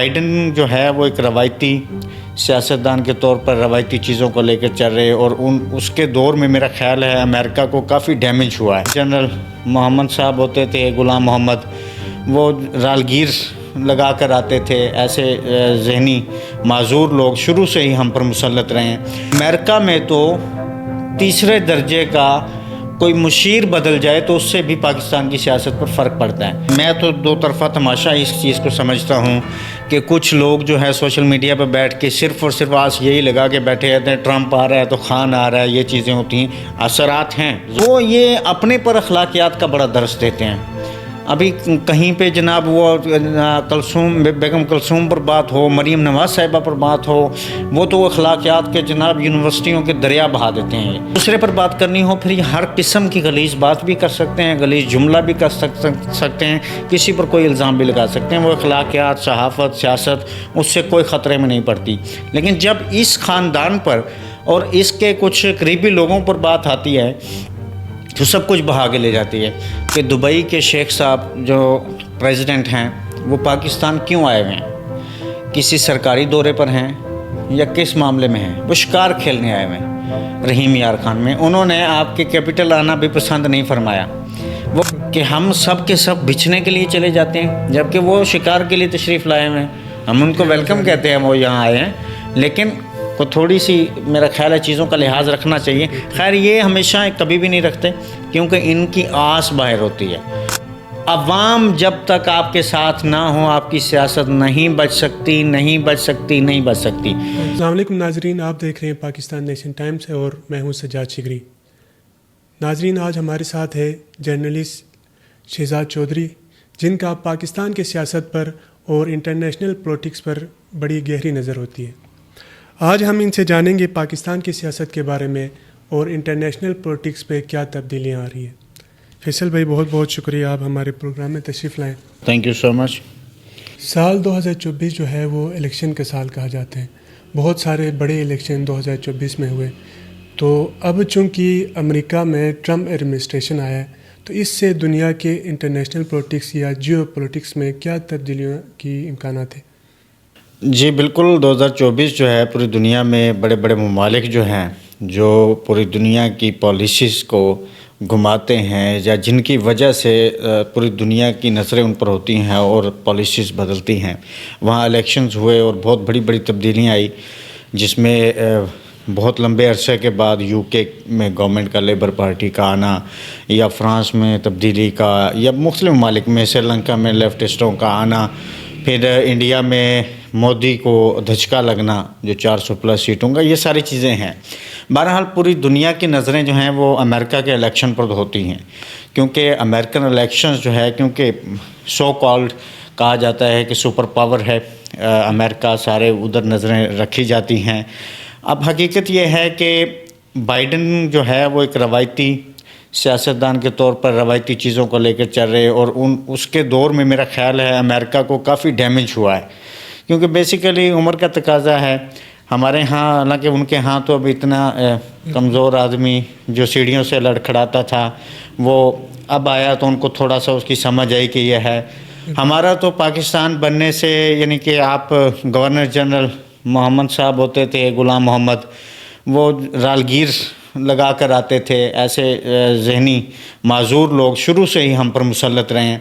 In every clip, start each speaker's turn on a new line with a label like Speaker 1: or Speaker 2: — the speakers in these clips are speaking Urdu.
Speaker 1: بائیڈن جو ہے وہ ایک روایتی سیاستدان کے طور پر روایتی چیزوں کو لے کر چل رہے اور اس کے دور میں میرا خیال ہے امریکہ کو کافی ڈیمیج ہوا ہے۔ جنرل محمد صاحب ہوتے تھے، غلام محمد، وہ رالگیر لگا کر آتے تھے، ایسے ذہنی معذور لوگ شروع سے ہی ہم پر مسلط رہے ہیں۔ امریکہ میں تو تیسرے درجے کا کوئی مشیر بدل جائے تو اس سے بھی پاکستان کی سیاست پر فرق پڑتا ہے۔ میں تو دو طرفہ تماشا اس چیز کو سمجھتا ہوں کہ کچھ لوگ جو ہے سوشل میڈیا پہ بیٹھ کے صرف اور صرف آس یہی لگا کے بیٹھے رہتے ہیں، ٹرمپ آ رہا ہے تو خان آ رہا ہے، یہ چیزیں ہوتی ہیں، اثرات ہیں۔ وہ یہ اپنے پر اخلاقیات کا بڑا درس دیتے ہیں۔ ابھی کہیں پہ جناب وہ بیگم کلثوم پر بات ہو، مریم نواز صاحبہ پر بات ہو، وہ تو اخلاقیات کے جناب یونیورسٹیوں کے دریا بہا دیتے ہیں۔ دوسرے پر بات کرنی ہو پھر یہ ہر قسم کی غلیظ بات بھی کر سکتے ہیں، غلیظ جملہ بھی کر سکتے ہیں، کسی پر کوئی الزام بھی لگا سکتے ہیں۔ وہ اخلاقیات، صحافت، سیاست اس سے کوئی خطرے میں نہیں پڑتی۔ لیکن جب اس خاندان پر اور اس کے کچھ قریبی لوگوں پر بات آتی ہے تو سب کچھ بہا کے لے جاتی ہے کہ دبئی کے شیخ صاحب جو پریزیڈنٹ ہیں وہ پاکستان کیوں آئے ہوئے ہیں، کسی سرکاری دورے پر ہیں یا کس معاملے میں ہیں؟ وہ شکار کھیلنے آئے ہوئے ہیں رحیم یار خان میں۔ انہوں نے آپ کے کیپٹل آنا بھی پسند نہیں فرمایا، وہ کہ ہم سب کے سب بچنے کے لیے چلے جاتے ہیں جبکہ وہ شکار کے لیے تشریف لائے ہوئے ہیں۔ ہم ان کو ویلکم کہتے ہیں، وہ یہاں آئے ہیں، لیکن کو تھوڑی سی میرا خیال ہے چیزوں کا لحاظ رکھنا چاہیے۔ خیر یہ ہمیشہ کبھی بھی نہیں رکھتے کیونکہ ان کی آس باہر ہوتی ہے۔ عوام جب تک آپ کے ساتھ نہ ہو آپ کی سیاست نہیں بچ سکتی، نہیں بچ سکتی، نہیں بچ سکتی۔
Speaker 2: السلام علیکم ناظرین، آپ دیکھ رہے ہیں پاکستان نیشن ٹائمز اور میں ہوں سجاد شگری۔ ناظرین آج ہمارے ساتھ ہے جرنلسٹ شہزاد چودھری، جن کا پاکستان کے سیاست پر اور انٹرنیشنل پولیٹکس پر بڑی گہری نظر ہوتی ہے۔ آج ہم ان سے جانیں گے پاکستان کی سیاست کے بارے میں اور انٹرنیشنل پولیٹکس پہ کیا تبدیلیاں آ رہی ہیں۔ فیصل بھائی بہت بہت شکریہ، آپ ہمارے پروگرام میں تشریف لائیں۔
Speaker 1: تھینک یو سو مچ۔
Speaker 2: سال 2024 جو ہے وہ الیکشن کا سال کہا جاتا ہے۔ بہت سارے بڑے الیکشن 2024 میں ہوئے، تو اب چونکہ امریکہ میں ٹرمپ ایڈمنسٹریشن آیا ہے تو اس سے دنیا کے انٹرنیشنل پولیٹکس یا جیو پولیٹکس میں کیا تبدیلیوں کی امکانات ہیں؟
Speaker 1: جی بالکل، 2024 جو ہے پوری دنیا میں بڑے بڑے ممالک جو ہیں جو پوری دنیا کی پالیسیز کو گھماتے ہیں یا جن کی وجہ سے پوری دنیا کی نظریں ان پر ہوتی ہیں اور پالیسیز بدلتی ہیں، وہاں الیکشنز ہوئے اور بہت بڑی بڑی تبدیلیاں آئی، جس میں بہت لمبے عرصے کے بعد یو کے میں گورنمنٹ کا لیبر پارٹی کا آنا، یا فرانس میں تبدیلی کا، یا مختلف ممالک میں سری لنکا میں لیفٹسٹوں کا آنا، پھر انڈیا میں مودی کو دھچکا لگنا جو 400+ سیٹوں کا، یہ ساری چیزیں ہیں۔ بہرحال پوری دنیا کی نظریں جو ہیں وہ امریکہ کے الیکشن پر ہوتی ہیں، کیونکہ امریکن الیکشنز جو ہے کیونکہ سو کالڈ کہا جاتا ہے کہ سپر پاور ہے امریکہ، سارے ادھر نظریں رکھی جاتی ہیں۔ اب حقیقت یہ ہے کہ بائیڈن جو ہے وہ ایک روایتی سیاستدان کے طور پر روایتی چیزوں کو لے کر چل رہے اور اس کے دور میں میرا خیال ہے امریکہ کو کافی ڈیمیج ہوا ہے، کیونکہ بیسیکلی عمر کا تقاضا ہے۔ ہمارے ہاں حالانکہ ان کے ہاں تو اب اتنا کمزور آدمی جو سیڑھیوں سے لڑکھڑاتا تھا وہ اب آیا تو ان کو تھوڑا سا اس کی سمجھ آئی کہ یہ ہے۔ ہمارا تو پاکستان بننے سے یعنی کہ آپ گورنر جنرل محمد صاحب ہوتے تھے، غلام محمد، وہ رالگیر لگا کر آتے تھے، ایسے ذہنی معذور لوگ شروع سے ہی ہم پر مسلط رہے ہیں۔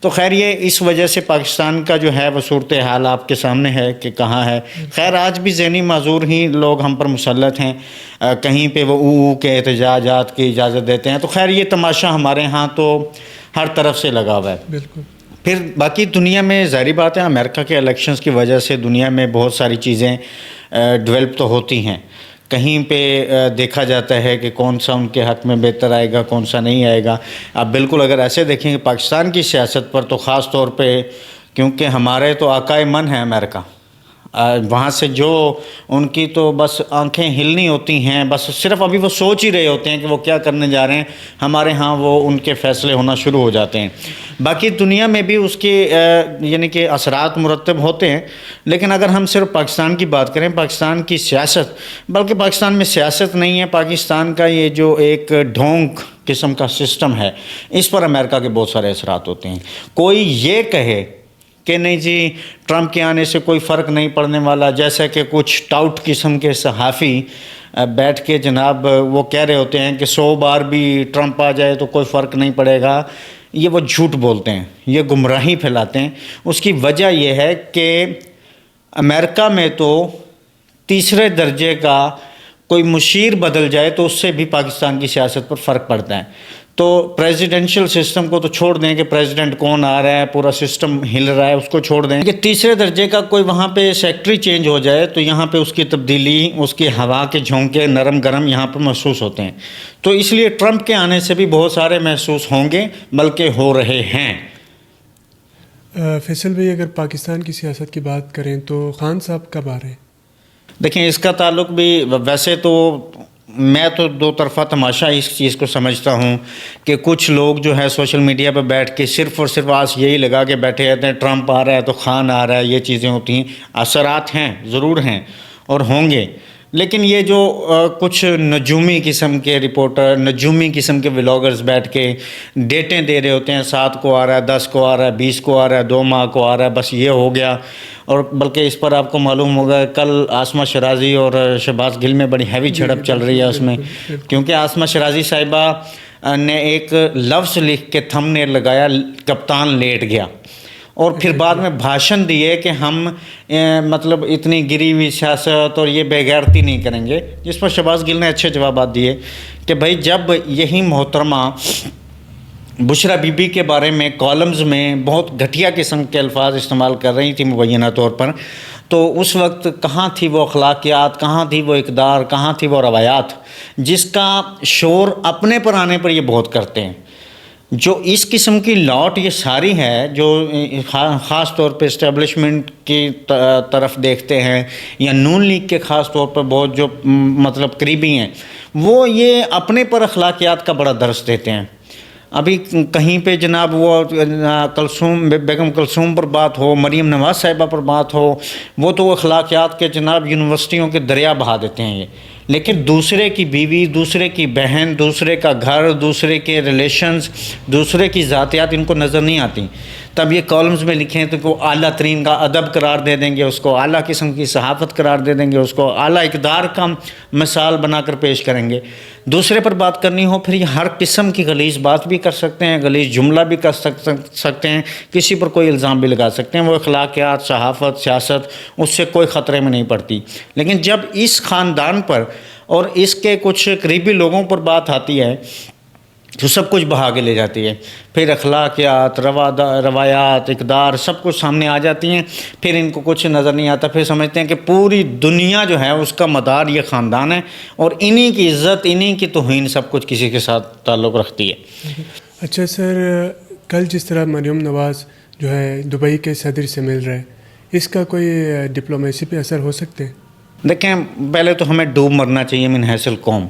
Speaker 1: تو خیر یہ اس وجہ سے پاکستان کا جو ہے وہ صورتحال آپ کے سامنے ہے کہ کہاں ہے۔ خیر آج بھی ذہنی معذور ہی لوگ ہم پر مسلط ہیں، کہیں پہ وہ او کے احتجاجات کی اجازت دیتے ہیں۔ تو خیر یہ تماشا ہمارے ہاں تو ہر طرف سے لگا ہوا ہے۔
Speaker 2: بالکل۔
Speaker 1: پھر باقی دنیا میں ظاہری بات ہے امریکہ کے الیکشنز کی وجہ سے دنیا میں بہت ساری چیزیں ڈیولپ تو ہوتی ہیں، کہیں پہ دیکھا جاتا ہے کہ کون سا ان کے حق میں بہتر آئے گا، کون سا نہیں آئے گا۔ اب بالکل اگر ایسے دیکھیں کہ پاکستان کی سیاست پر تو خاص طور پہ کیونکہ ہمارے تو آقائے من ہے امریکہ، وہاں سے جو ان کی تو بس آنکھیں ہلنی ہوتی ہیں، بس صرف ابھی وہ سوچ ہی رہے ہوتے ہیں کہ وہ کیا کرنے جا رہے ہیں، ہمارے ہاں وہ ان کے فیصلے ہونا شروع ہو جاتے ہیں۔ باقی دنیا میں بھی اس کے یعنی کہ اثرات مرتب ہوتے ہیں، لیکن اگر ہم صرف پاکستان کی بات کریں، پاکستان کی سیاست، بلکہ پاکستان میں سیاست نہیں ہے، پاکستان کا یہ جو ایک ڈھونگ قسم کا سسٹم ہے، اس پر امریکہ کے بہت سارے اثرات ہوتے ہیں۔ کوئی یہ کہے کہ نہیں جی ٹرمپ کے آنے سے کوئی فرق نہیں پڑنے والا، جیسا کہ کچھ ٹاؤٹ قسم کے صحافی بیٹھ کے جناب وہ کہہ رہے ہوتے ہیں کہ 100 بار بھی ٹرمپ آ جائے تو کوئی فرق نہیں پڑے گا، یہ وہ جھوٹ بولتے ہیں، یہ گمراہی پھیلاتے ہیں۔ اس کی وجہ یہ ہے کہ امریکہ میں تو تیسرے درجے کا کوئی مشیر بدل جائے تو اس سے بھی پاکستان کی سیاست پر فرق پڑتا ہے۔ تو پریزیڈنشل سسٹم کو تو چھوڑ دیں کہ پریزیڈنٹ کون آ رہا ہے، پورا سسٹم ہل رہا ہے، اس کو چھوڑ دیں کہ تیسرے درجے کا کوئی وہاں پہ سیکٹری چینج ہو جائے تو یہاں پہ اس کی تبدیلی، اس کی ہوا کے جھونکے نرم گرم یہاں پہ محسوس ہوتے ہیں۔ تو اس لیے ٹرمپ کے آنے سے بھی بہت سارے محسوس ہوں گے، بلکہ ہو رہے ہیں۔
Speaker 2: فیصل بھائی، اگر پاکستان کی سیاست کی بات کریں تو خان صاحب کب آ رہے ہیں؟
Speaker 1: دیکھیں اس کا تعلق بھی ویسے تو میں تو دو طرفہ تماشا اس چیز کو سمجھتا ہوں کہ کچھ لوگ جو ہے سوشل میڈیا پہ بیٹھ کے صرف اور صرف آس یہی لگا کے بیٹھے رہتے ہیں ٹرمپ آ رہا ہے تو خان آ رہا ہے، یہ چیزیں ہوتی ہیں، اثرات ہیں ضرور ہیں اور ہوں گے، لیکن یہ جو کچھ نجومی قسم کے رپورٹر، نجومی قسم کے ولاگرز بیٹھ کے ڈیٹیں دے رہے ہوتے ہیں 7 کو آ رہا ہے، 10 کو آ رہا ہے، 20 کو آ رہا ہے، 2 ماہ کو آ رہا ہے، بس یہ ہو گیا۔ اور بلکہ اس پر آپ کو معلوم ہوگا کل عاصمہ شرازی اور شہباز گل میں بڑی ہیوی جھڑپ چل رہی ہے اس میں، کیونکہ عاصمہ شرازی صاحبہ نے ایک لفظ لکھ کے تھم نیل لگایا کپتان لیٹ گیا، اور پھر بعد میں بھاشن دیے کہ ہم مطلب اتنی گری ہوئی سیاست اور یہ بے غیرتی نہیں کریں گے، جس پر شہباز گل نے اچھے جوابات دیے کہ بھائی جب یہی محترمہ بشرا بی بی کے بارے میں کالمز میں بہت گھٹیا قسم کے الفاظ استعمال کر رہی تھی مبینہ طور پر، تو اس وقت کہاں تھی وہ اخلاقیات، کہاں تھی وہ اقدار، کہاں تھی وہ روایات جس کا شور اپنے پر آنے پر یہ بہت کرتے ہیں۔ جو اس قسم کی لاٹ یہ ساری ہے جو خاص طور پہ اسٹیبلشمنٹ کی طرف دیکھتے ہیں یا نون لیگ کے خاص طور پر بہت جو مطلب قریبی ہیں، وہ یہ اپنے پر اخلاقیات کا بڑا درس دیتے ہیں۔ ابھی کہیں پہ جناب وہ بیگم کلثوم پر بات ہو، مریم نواز صاحبہ پر بات ہو، وہ تو اخلاقیات کے جناب یونیورسٹیوں کے دریا بہا دیتے ہیں یہ، لیکن دوسرے کی بیوی، دوسرے کی بہن، دوسرے کا گھر، دوسرے کے ریلیشنز، دوسرے کی ذاتیات ان کو نظر نہیں آتی۔ تب یہ کالمز میں لکھیں تو وہ اعلیٰ ترین کا ادب قرار دے دیں گے، اس کو اعلیٰ قسم کی صحافت قرار دے دیں گے، اس کو اعلیٰ اقدار کا مثال بنا کر پیش کریں گے۔ دوسرے پر بات کرنی ہو پھر یہ ہر قسم کی غلیظ بات بھی کر سکتے ہیں، غلیظ جملہ بھی کر سکتے ہیں، کسی پر کوئی الزام بھی لگا سکتے ہیں۔ وہ اخلاقیات، صحافت، سیاست اس سے کوئی خطرے میں نہیں پڑتی، لیکن جب اس خاندان پر اور اس کے کچھ قریبی لوگوں پر بات آتی ہے تو سب کچھ بہا کے لے جاتی ہے، پھر اخلاقیات، روایات، اقدار سب کچھ سامنے آ جاتی ہیں، پھر ان کو کچھ نظر نہیں آتا، پھر سمجھتے ہیں کہ پوری دنیا جو ہے اس کا مدار یہ خاندان ہے اور انہی کی عزت، انہی کی توہین سب کچھ کسی کے ساتھ تعلق رکھتی ہے۔
Speaker 2: اچھا سر، کل جس طرح مریم نواز جو ہے دبئی کے صدر سے مل رہے ہیں، اس کا کوئی ڈپلومیسی پہ اثر ہو سکتے ہیں؟
Speaker 1: دیکھیں پہلے تو ہمیں ڈوب مرنا چاہیے من حیث القوم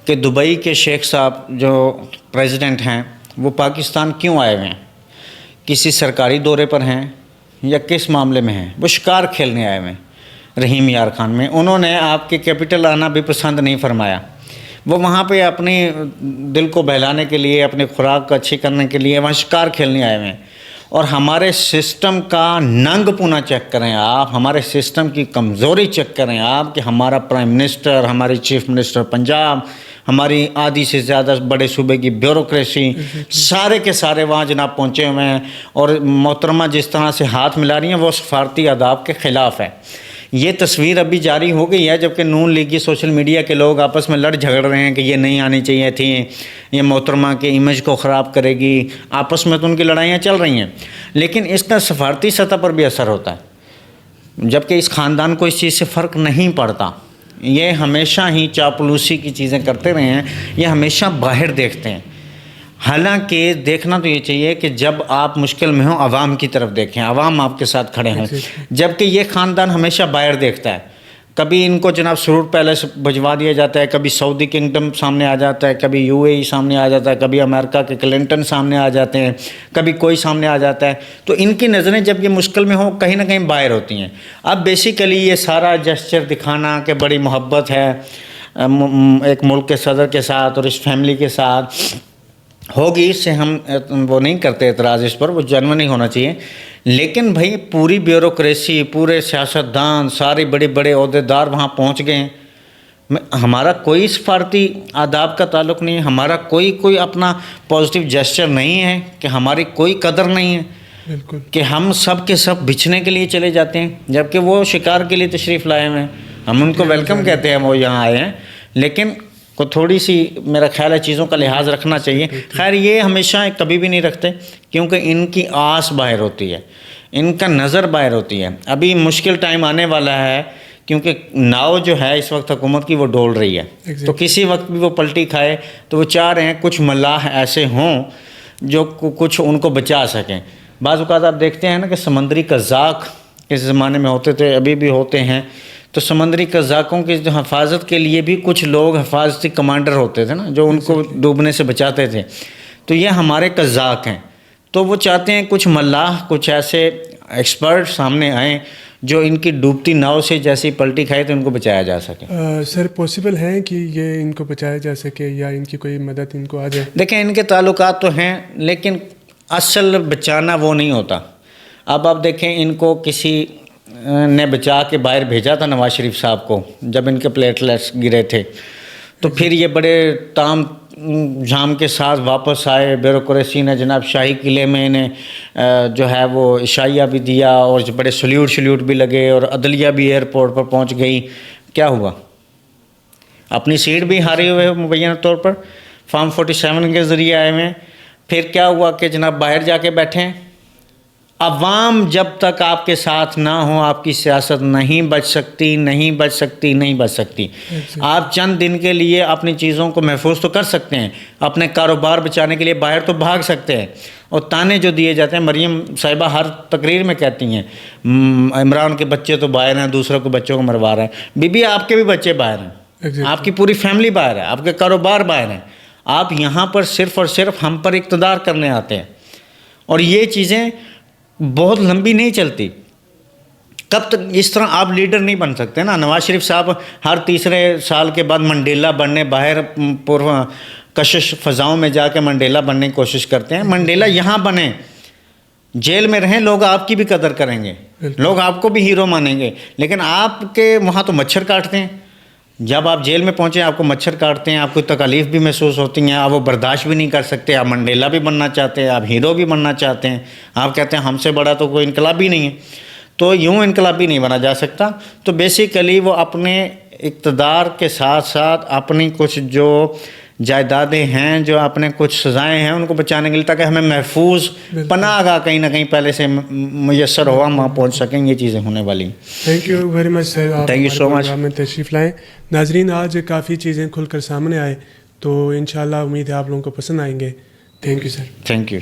Speaker 1: کہ دبئی کے شیخ صاحب جو پریزیڈنٹ ہیں وہ پاکستان کیوں آئے ہوئے ہیں؟ کسی سرکاری دورے پر ہیں یا کس معاملے میں ہیں؟ وہ شکار کھیلنے آئے ہوئے ہیں رحیم یار خان میں۔ انہوں نے آپ کے کیپٹل آنا بھی پسند نہیں فرمایا، وہ وہاں پہ اپنی دل کو بہلانے کے لیے، اپنی خوراک کو اچھی کرنے کے لیے وہاں شکار کھیلنے آئے ہوئے ہیں۔ اور ہمارے سسٹم کا ننگ پونا چیک کریں آپ، ہمارے سسٹم کی کمزوری چیک کریں آپ کہ ہمارا پرائم منسٹر، ہماری چیف منسٹر پنجاب، ہماری آدھی سے زیادہ بڑے صوبے کی بیوروکریسی سارے کے سارے وہاں جناب پہنچے ہوئے ہیں، اور محترمہ جس طرح سے ہاتھ ملا رہی ہیں وہ سفارتی آداب کے خلاف ہے۔ یہ تصویر ابھی جاری ہو گئی ہے جبکہ نون لیگی سوشل میڈیا کے لوگ آپس میں لڑ جھگڑ رہے ہیں کہ یہ نہیں آنی چاہیے تھی، یہ محترمہ کے امیج کو خراب کرے گی، آپس میں تو ان کی لڑائیاں چل رہی ہیں، لیکن اس کا سفارتی سطح پر بھی اثر ہوتا ہے، جبکہ اس خاندان کو اس چیز سے فرق نہیں پڑتا۔ یہ ہمیشہ ہی چاپلوسی کی چیزیں کرتے رہے ہیں، یہ ہمیشہ باہر دیکھتے ہیں، حالانکہ دیکھنا تو یہ چاہیے کہ جب آپ مشکل میں ہوں عوام کی طرف دیکھیں، عوام آپ کے ساتھ کھڑے ہوں، جبکہ یہ خاندان ہمیشہ باہر دیکھتا ہے۔ کبھی ان کو جناب سرور پیلس بھجوا دیا جاتا ہے، کبھی سعودی کنگڈم سامنے آ جاتا ہے، کبھی UAE سامنے آ جاتا ہے، کبھی امریکہ کے کلنٹن سامنے آ جاتے ہیں، کبھی کوئی سامنے آ جاتا ہے، تو ان کی نظریں جب یہ مشکل میں ہوں کہیں نہ کہیں باہر ہوتی ہیں۔ اب بیسیکلی یہ سارا جسچر دکھانا کہ بڑی محبت ہے ایک ملک کے صدر کے ساتھ اور اس فیملی کے ساتھ، ہوگی، اس سے ہم وہ نہیں کرتے اعتراض اس پر، وہ جنون ہی ہونا چاہیے. لیکن بھائی پوری بیوروکریسی، پورے سیاستدان، سارے بڑے بڑے عہدیدار وہاں پہنچ گئے ہیں. ہمارا کوئی سفارتی آداب کا تعلق نہیں ہے، ہمارا کوئی اپنا پازیٹیو جیسچر نہیں ہے کہ ہماری کوئی قدر نہیں ہے.
Speaker 2: بالکل
Speaker 1: کہ ہم سب کے سب بچھنے کے لیے چلے جاتے ہیں، جبکہ وہ شکار کے لیے تشریف لائے ہوئے ہیں. ہم ان کو ویلکم کہتے ہیں، وہ یہاں آئے ہیں، لیکن کو تھوڑی سی میرا خیال ہے چیزوں کا لحاظ رکھنا چاہیے. خیر یہ ہمیشہ کبھی بھی نہیں رکھتے، کیونکہ ان کی آس باہر ہوتی ہے، ان کا نظر باہر ہوتی ہے. ابھی مشکل ٹائم آنے والا ہے، کیونکہ ناؤ جو ہے اس وقت حکومت کی وہ ڈول رہی ہے، تو کسی وقت بھی وہ پلٹی کھائے. تو وہ چاہ رہے ہیں کچھ ملاح ایسے ہوں جو کچھ ان کو بچا سکیں. بعض اوقات آپ دیکھتے ہیں نا کہ سمندری قزاق اس زمانے میں ہوتے تھے، ابھی بھی ہوتے ہیں. تو سمندری قزاقوں کی جو حفاظت کے لیے بھی کچھ لوگ حفاظتی کمانڈر ہوتے تھے نا، جو ان کو ڈوبنے سے بچاتے تھے. تو یہ ہمارے قزاق ہیں. تو وہ چاہتے ہیں کچھ ملاح، کچھ ایسے ایکسپرٹ سامنے آئیں جو ان کی ڈوبتی ناؤ سے جیسی پلٹی کھائے تو ان کو بچایا جا سکے.
Speaker 2: سر پاسبل ہے کہ یہ ان کو بچایا جا سکے یا ان کی کوئی مدد ان کو آ جائے؟
Speaker 1: دیکھیں ان کے تعلقات تو ہیں، لیکن اصل بچانا وہ نہیں ہوتا. اب آپ دیکھیں ان کو کسی نے بچا کے باہر بھیجا تھا نواز شریف صاحب کو، جب ان کے پلیٹلیٹس گرے تھے، تو پھر یہ بڑے تام جھام کے ساتھ واپس آئے. بیوروکریسی نے جناب شاہی قلعے میں انہیں جو ہے وہ عشائیہ بھی دیا، اور بڑے سلیوٹ بھی لگے، اور عدلیہ بھی ایئرپورٹ پر پہنچ گئی. کیا ہوا؟ اپنی سیٹ بھی ہارے ہوئے مبینہ طور پر، فارم 47 کے ذریعے آئے ہوئے. پھر کیا ہوا کہ جناب باہر جا کے بیٹھے ہیں. عوام جب تک آپ کے ساتھ نہ ہو، آپ کی سیاست نہیں بچ سکتی. آپ چند دن کے لیے اپنی چیزوں کو محفوظ تو کر سکتے ہیں، اپنے کاروبار بچانے کے لیے باہر تو بھاگ سکتے ہیں. اور تانے جو دیے جاتے ہیں، مریم صاحبہ ہر تقریر میں کہتی ہیں عمران کے بچے تو باہر ہیں، دوسروں کے بچوں کو مروا رہے ہیں. بی بی آپ کے بھی بچے باہر ہیں، آپ کی پوری فیملی باہر ہے، آپ کے کاروبار باہر ہیں. آپ یہاں پر صرف اور صرف ہم پر اقتدار کرنے آتے ہیں. اور یہ چیزیں بہت لمبی نہیں چلتی. کب تک اس طرح آپ لیڈر نہیں بن سکتے نا. نواز شریف صاحب ہر تیسرے سال کے بعد منڈیلا بننے، باہر پر کشش فضاؤں میں جا کے منڈیلا بننے کی کوشش کرتے ہیں. منڈیلا یہاں بنیں، جیل میں رہیں، لوگ آپ کی بھی قدر کریں گے، لوگ آپ کو بھی ہیرو مانیں گے. لیکن آپ کے وہاں تو مچھر کاٹتے ہیں. جب آپ جیل میں پہنچیں آپ کو مچھر کاٹتے ہیں، آپ کو تکالیف بھی محسوس ہوتی ہیں، آپ وہ برداشت بھی نہیں کر سکتے. آپ منڈیلا بھی بننا چاہتے ہیں، آپ ہیرو بھی بننا چاہتے ہیں. آپ کہتے ہیں ہم سے بڑا تو کوئی انقلابی نہیں ہے. تو یوں انقلابی نہیں بنا جا سکتا. تو بیسیکلی وہ اپنے اقتدار کے ساتھ ساتھ اپنی کچھ جو جائیدادیں ہیں، جو اپنے کچھ سزائیں ہیں، ان کو بچانے کے لیے، تاکہ ہمیں محفوظ پناہ گاہ کہیں نہ کہیں پہلے سے میسر ہوا، وہاں پہنچ سکیں. یہ چیزیں ہونے والی ہیں.
Speaker 2: تھینک یو ویری مچ سر، آپ
Speaker 1: تھینک یو سو مچ.
Speaker 2: میں تشریف لائیں. ناظرین آج کافی چیزیں کھل کر سامنے آئے، تو انشاءاللہ امید ہے آپ لوگوں کو پسند آئیں گے. Thank you sir.
Speaker 1: Thank you.